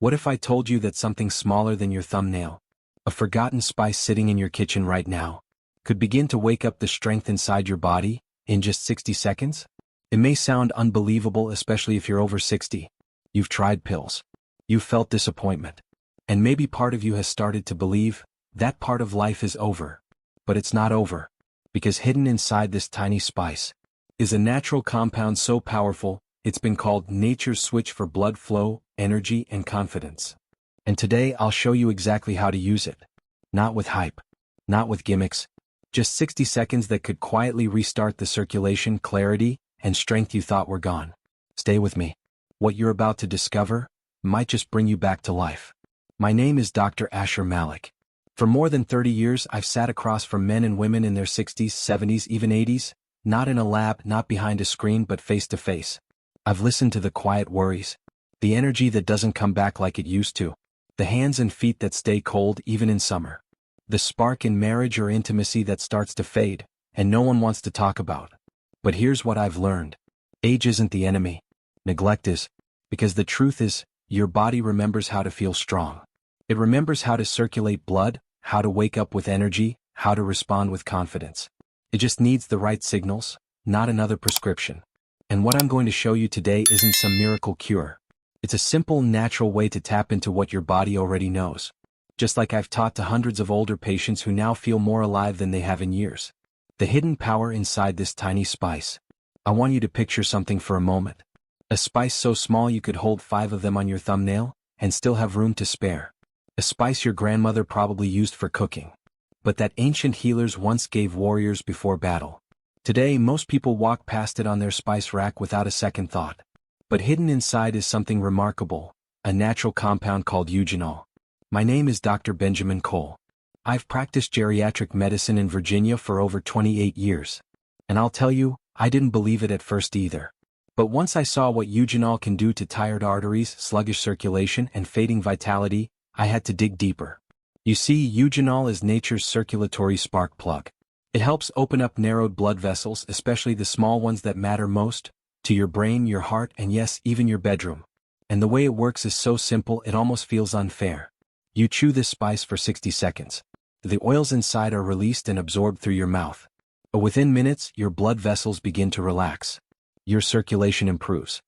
What if I told you that something smaller than your thumbnail, a forgotten spice sitting in your kitchen right now, could begin to wake up the strength inside your body in just 60 seconds? It may sound unbelievable, especially if you're over 60. You've tried pills. You've felt disappointment. And maybe part of you has started to believe that part of life is over. But it's not over. Because hidden inside this tiny spice is a natural compound so powerful, it's been called nature's switch for blood flow, energy, and confidence. And today I'll show you exactly how to use it. Not with hype. Not with gimmicks. Just 60 seconds that could quietly restart the circulation, clarity, and strength you thought were gone. Stay with me. What you're about to discover might just bring you back to life. My name is Dr. Asher Malik. For more than 30 years, I've sat across from men and women in their 60s, 70s, even 80s, not in a lab, not behind a screen, but face to face. I've listened to the quiet worries, the energy that doesn't come back like it used to, the hands and feet that stay cold even in summer, the spark in marriage or intimacy that starts to fade, and no one wants to talk about. But here's what I've learned. Age isn't the enemy. Neglect is. Because the truth is, your body remembers how to feel strong. It remembers how to circulate blood, how to wake up with energy, how to respond with confidence. It just needs the right signals, not another prescription. And what I'm going to show you today isn't some miracle cure. It's a simple, natural way to tap into what your body already knows. Just like I've taught to hundreds of older patients who now feel more alive than they have in years. The hidden power inside this tiny spice. I want you to picture something for a moment. A spice so small you could hold 5 of them on your thumbnail and still have room to spare. A spice your grandmother probably used for cooking. But that ancient healers once gave warriors before battle. Today, most people walk past it on their spice rack without a second thought. But hidden inside is something remarkable, a natural compound called eugenol. My name is Dr. Benjamin Cole. I've practiced geriatric medicine in Virginia for over 28 years. And I'll tell you, I didn't believe it at first either. But once I saw what eugenol can do to tired arteries, sluggish circulation, and fading vitality, I had to dig deeper. You see, eugenol is nature's circulatory spark plug. It helps open up narrowed blood vessels, especially the small ones that matter most, to your brain, your heart, and yes, even your bedroom. And the way it works is so simple it almost feels unfair. You chew this spice for 60 seconds. The oils inside are released and absorbed through your mouth. Within minutes, your blood vessels begin to relax. Your circulation improves.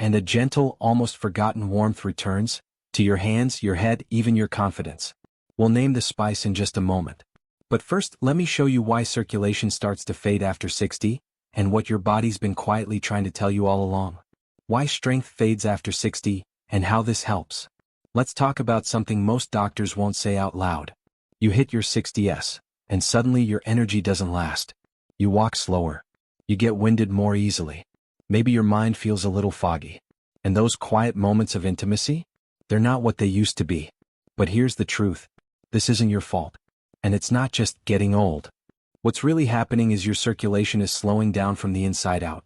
And a gentle, almost forgotten warmth returns to your hands, your head, even your confidence. We'll name the spice in just a moment. But first, let me show you why circulation starts to fade after 60, and what your body's been quietly trying to tell you all along. Why strength fades after 60, and how this helps. Let's talk about something most doctors won't say out loud. You hit your 60s, and suddenly your energy doesn't last. You walk slower. You get winded more easily. Maybe your mind feels a little foggy. And those quiet moments of intimacy? They're not what they used to be. But here's the truth. This isn't your fault. And it's not just getting old. What's really happening is your circulation is slowing down from the inside out.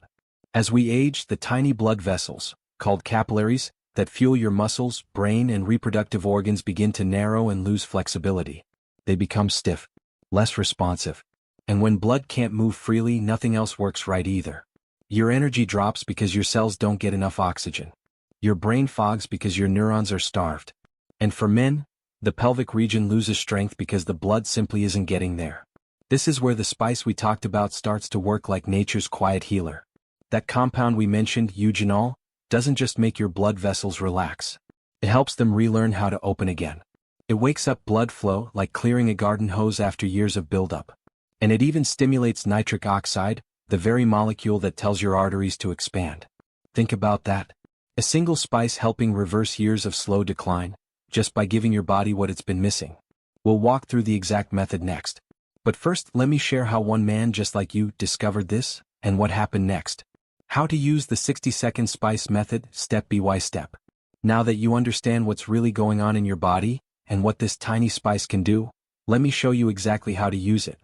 As we age, the tiny blood vessels, called capillaries, that fuel your muscles, brain, and reproductive organs begin to narrow and lose flexibility. They become stiff, less responsive. And when blood can't move freely, nothing else works right either. Your energy drops because your cells don't get enough oxygen. Your brain fogs because your neurons are starved. And for men, the pelvic region loses strength because the blood simply isn't getting there. This is where the spice we talked about starts to work like nature's quiet healer. That compound we mentioned, eugenol, doesn't just make your blood vessels relax. It helps them relearn how to open again. It wakes up blood flow like clearing a garden hose after years of buildup. And it even stimulates nitric oxide, the very molecule that tells your arteries to expand. Think about that. A single spice helping reverse years of slow decline, just by giving your body what it's been missing. We'll walk through the exact method next. But first, let me share how one man just like you discovered this, and what happened next. How to use the 60-second spice method, step by step. Now that you understand what's really going on in your body, and what this tiny spice can do, let me show you exactly how to use it.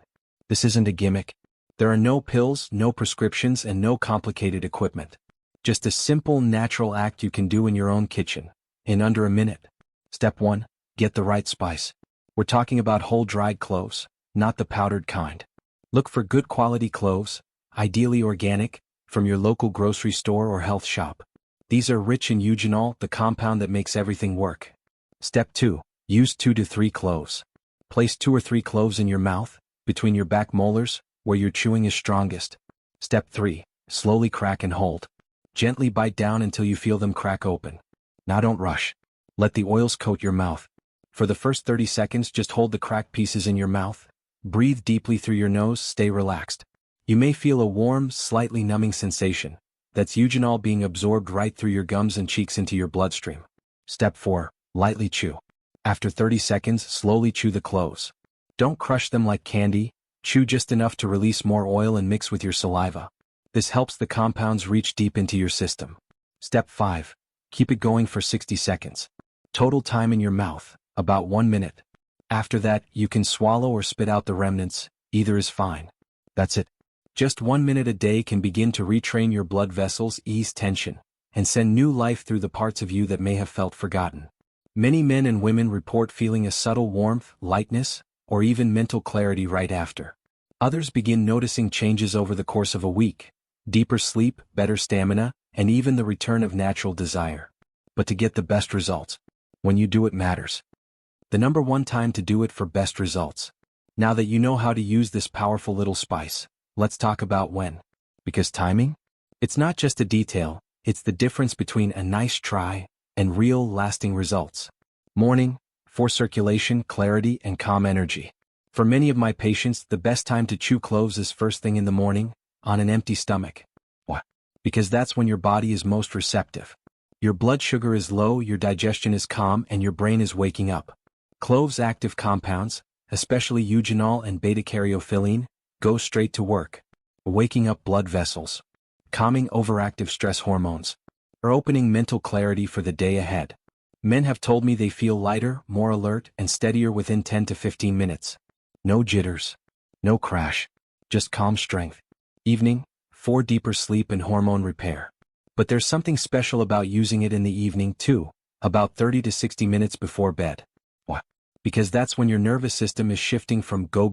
This isn't a gimmick. There are no pills, no prescriptions, and no complicated equipment. Just a simple, natural act you can do in your own kitchen, in under a minute. Step 1. Get the right spice. We're talking about whole dried cloves, not the powdered kind. Look for good quality cloves, ideally organic, from your local grocery store or health shop. These are rich in eugenol, the compound that makes everything work. Step 2. Use 2 to 3 cloves. Place 2 or 3 cloves in your mouth, between your back molars, where your chewing is strongest. Step 3. Slowly crack and hold. Gently bite down until you feel them crack open. Now don't rush. Let the oils coat your mouth. For the first 30 seconds, just hold the cracked pieces in your mouth. Breathe deeply through your nose, stay relaxed. You may feel a warm, slightly numbing sensation. That's eugenol being absorbed right through your gums and cheeks into your bloodstream. Step 4. Lightly chew. After 30 seconds, slowly chew the cloves. Don't crush them like candy, chew just enough to release more oil and mix with your saliva. This helps the compounds reach deep into your system. Step 5. Keep it going for 60 seconds. Total time in your mouth, about 1 minute. After that, you can swallow or spit out the remnants, either is fine. That's it. Just 1 minute a day can begin to retrain your blood vessels, ease tension, and send new life through the parts of you that may have felt forgotten. Many men and women report feeling a subtle warmth, lightness, or even mental clarity right after. Others begin noticing changes over the course of a week, deeper sleep, better stamina, and even the return of natural desire. But to get the best results, when you do it matters. The number one time to do it for best results. Now that you know how to use this powerful little spice, let's talk about when. Because timing? It's not just a detail, it's the difference between a nice try and real lasting results. Morning, for circulation, clarity, and calm energy. For many of my patients, the best time to chew cloves is first thing in the morning, on an empty stomach. Why? Because that's when your body is most receptive. Your blood sugar is low, your digestion is calm, and your brain is waking up. Cloves' active compounds, especially eugenol and beta-caryophyllene, go straight to work, waking up blood vessels, calming overactive stress hormones, or opening mental clarity for the day ahead. Men have told me they feel lighter, more alert, and steadier within 10 to 15 minutes. No jitters, no crash, just calm strength. Evening, for deeper sleep and hormone repair. But there's something special about using it in the evening too, about 30 to 60 minutes before bed. Why? Because that's when your nervous system is shifting from go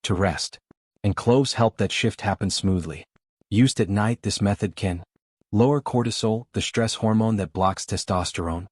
to rest. And cloves help that shift happen smoothly. Used at night, this method can lower cortisol, the stress hormone that blocks testosterone,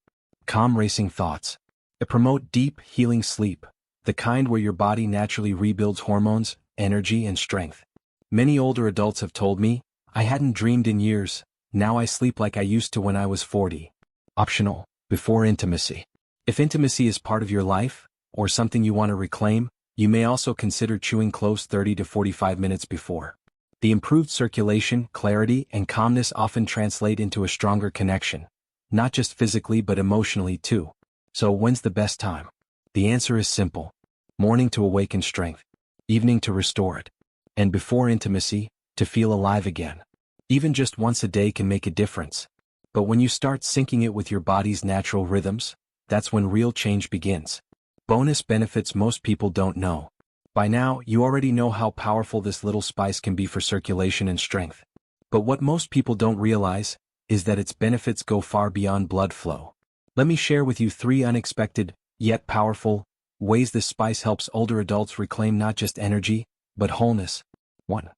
calm racing thoughts. It promote deep, healing sleep, the kind where your body naturally rebuilds hormones, energy, and strength. Many older adults have told me, I hadn't dreamed in years, now I sleep like I used to when I was 40. Optional, before intimacy. If intimacy is part of your life, or something you want to reclaim, you may also consider chewing cloves 30 to 45 minutes before. The improved circulation, clarity, and calmness often translate into a stronger connection, not just physically but emotionally too. So when's the best time? The answer is simple. Morning to awaken strength, evening to restore it, and before intimacy, to feel alive again. Even just once a day can make a difference. But when you start syncing it with your body's natural rhythms, that's when real change begins. Bonus benefits most people don't know. By now, you already know how powerful this little spice can be for circulation and strength. But what most people don't realize is that its benefits go far beyond blood flow. Let me share with you 3 unexpected, yet powerful, ways this spice helps older adults reclaim not just energy, but wholeness. 1.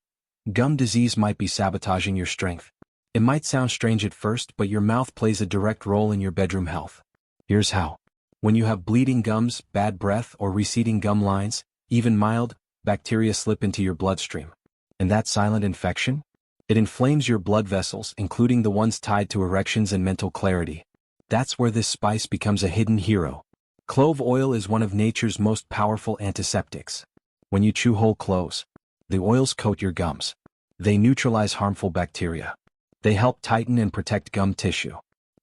Gum disease might be sabotaging your strength. It might sound strange at first, but your mouth plays a direct role in your bedroom health. Here's how. When you have bleeding gums, bad breath, or receding gum lines, even mild, bacteria slip into your bloodstream. And that silent infection? It inflames your blood vessels, including the ones tied to erections and mental clarity. That's where this spice becomes a hidden hero. Clove oil is one of nature's most powerful antiseptics. When you chew whole cloves, the oils coat your gums. They neutralize harmful bacteria. They help tighten and protect gum tissue.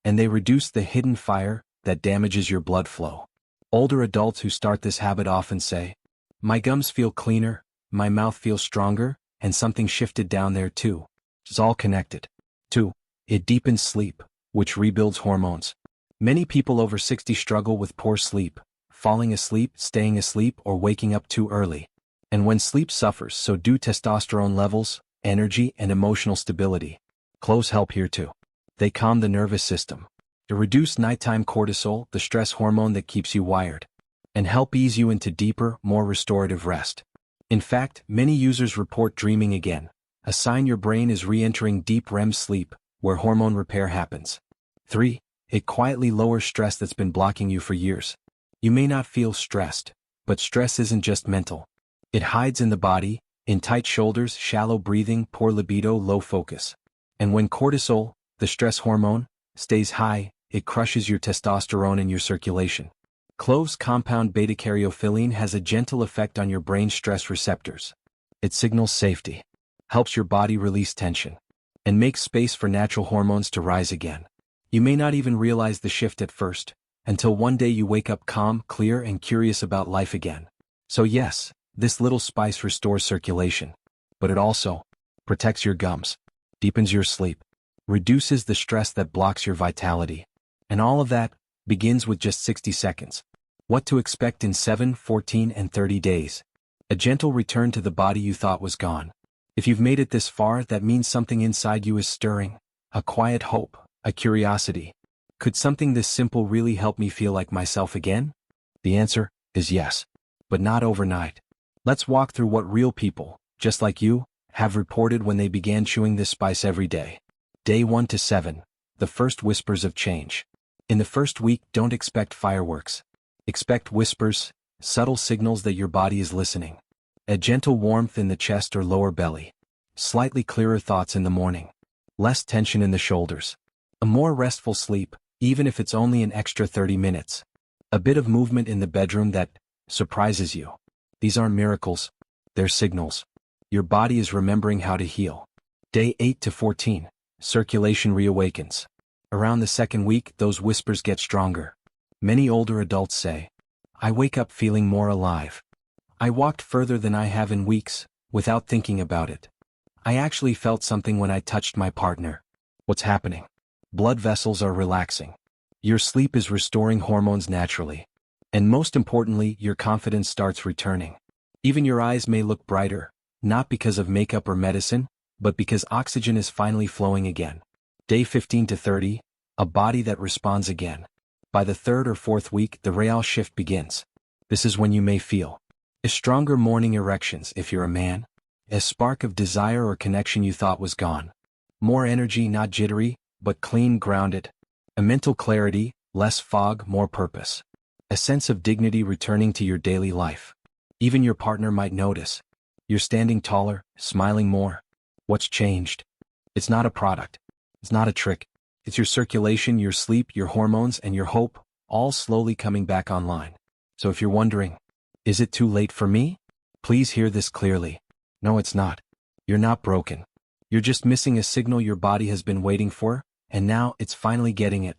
And they reduce the hidden fire that damages your blood flow. Older adults who start this habit often say, my gums feel cleaner, my mouth feels stronger, and something shifted down there too. It's all connected. 2. It deepens sleep, which rebuilds hormones. Many people over 60 struggle with poor sleep, falling asleep, staying asleep, or waking up too early. And when sleep suffers, so do testosterone levels, energy, and emotional stability. Cloves help here too. They calm the nervous system. They reduce nighttime cortisol, the stress hormone that keeps you wired, and help ease you into deeper, more restorative rest. In fact, many users report dreaming again, a sign your brain is re-entering deep REM sleep, where hormone repair happens. 3. It quietly lowers stress that's been blocking you for years. You may not feel stressed, but stress isn't just mental. It hides in the body, in tight shoulders, shallow breathing, poor libido, low focus. And when cortisol, the stress hormone, stays high, it crushes your testosterone and your circulation. Clove's compound beta-caryophyllene has a gentle effect on your brain's stress receptors. It signals safety, helps your body release tension, and makes space for natural hormones to rise again. You may not even realize the shift at first, until one day you wake up calm, clear, and curious about life again. So yes, this little spice restores circulation, but it also protects your gums, deepens your sleep, reduces the stress that blocks your vitality. And all of that begins with just 60 seconds. What to expect in 7, 14, and 30 days. A gentle return to the body you thought was gone. If you've made it this far, that means something inside you is stirring. A quiet hope, a curiosity. Could something this simple really help me feel like myself again? The answer is yes, but not overnight. Let's walk through what real people, just like you, have reported when they began chewing this spice every day. Day 1 to 7, the first whispers of change. In the first week, don't expect fireworks. Expect whispers, subtle signals that your body is listening. A gentle warmth in the chest or lower belly. Slightly clearer thoughts in the morning. Less tension in the shoulders. A more restful sleep, even if it's only an extra 30 minutes. A bit of movement in the bedroom that surprises you. These aren't miracles, they're signals. Your body is remembering how to heal. Day 8 to 14, circulation reawakens. Around the second week, those whispers get stronger. Many older adults say, I wake up feeling more alive. I walked further than I have in weeks, without thinking about it. I actually felt something when I touched my partner. What's happening? Blood vessels are relaxing. Your sleep is restoring hormones naturally. And most importantly, your confidence starts returning. Even your eyes may look brighter, not because of makeup or medicine, but because oxygen is finally flowing again. Day 15 to 30, a body that responds again. By the third or fourth week, the real shift begins. This is when you may feel a stronger morning erections if you're a man, a spark of desire or connection you thought was gone. More energy, not jittery, but clean, grounded. A mental clarity, less fog, more purpose. A sense of dignity returning to your daily life. Even your partner might notice. You're standing taller, smiling more. What's changed? It's not a product. It's not a trick. It's your circulation, your sleep, your hormones, and your hope, all slowly coming back online. So if you're wondering, is it too late for me? Please hear this clearly. No, it's not. You're not broken. You're just missing a signal your body has been waiting for, and now it's finally getting it.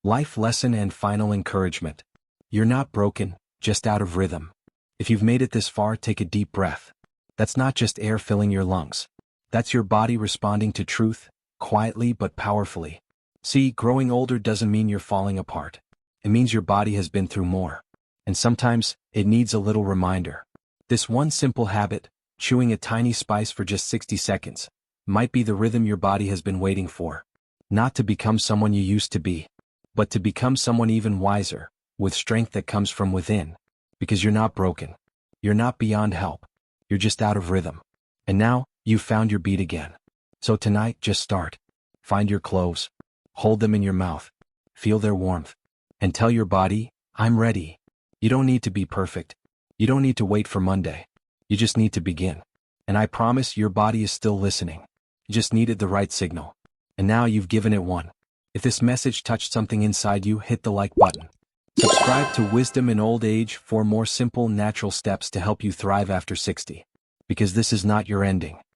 Life lesson and final encouragement. You're not broken, just out of rhythm. If you've made it this far, take a deep breath. That's not just air filling your lungs. That's your body responding to truth, quietly but powerfully. See, growing older doesn't mean you're falling apart. It means your body has been through more. And sometimes, it needs a little reminder. This one simple habit, chewing a tiny spice for just 60 seconds, might be the rhythm your body has been waiting for. Not to become someone you used to be, but to become someone even wiser, with strength that comes from within. Because you're not broken. You're not beyond help. You're just out of rhythm. And now, you've found your beat again. So tonight, just start. Find your cloves. Hold them in your mouth. Feel their warmth. And tell your body, I'm ready. You don't need to be perfect. You don't need to wait for Monday. You just need to begin. And I promise your body is still listening. You just needed the right signal. And now you've given it one. If this message touched something inside you, hit the like button. Subscribe to Wisdom in Old Age for more simple, natural steps to help you thrive after 60. Because this is not your ending.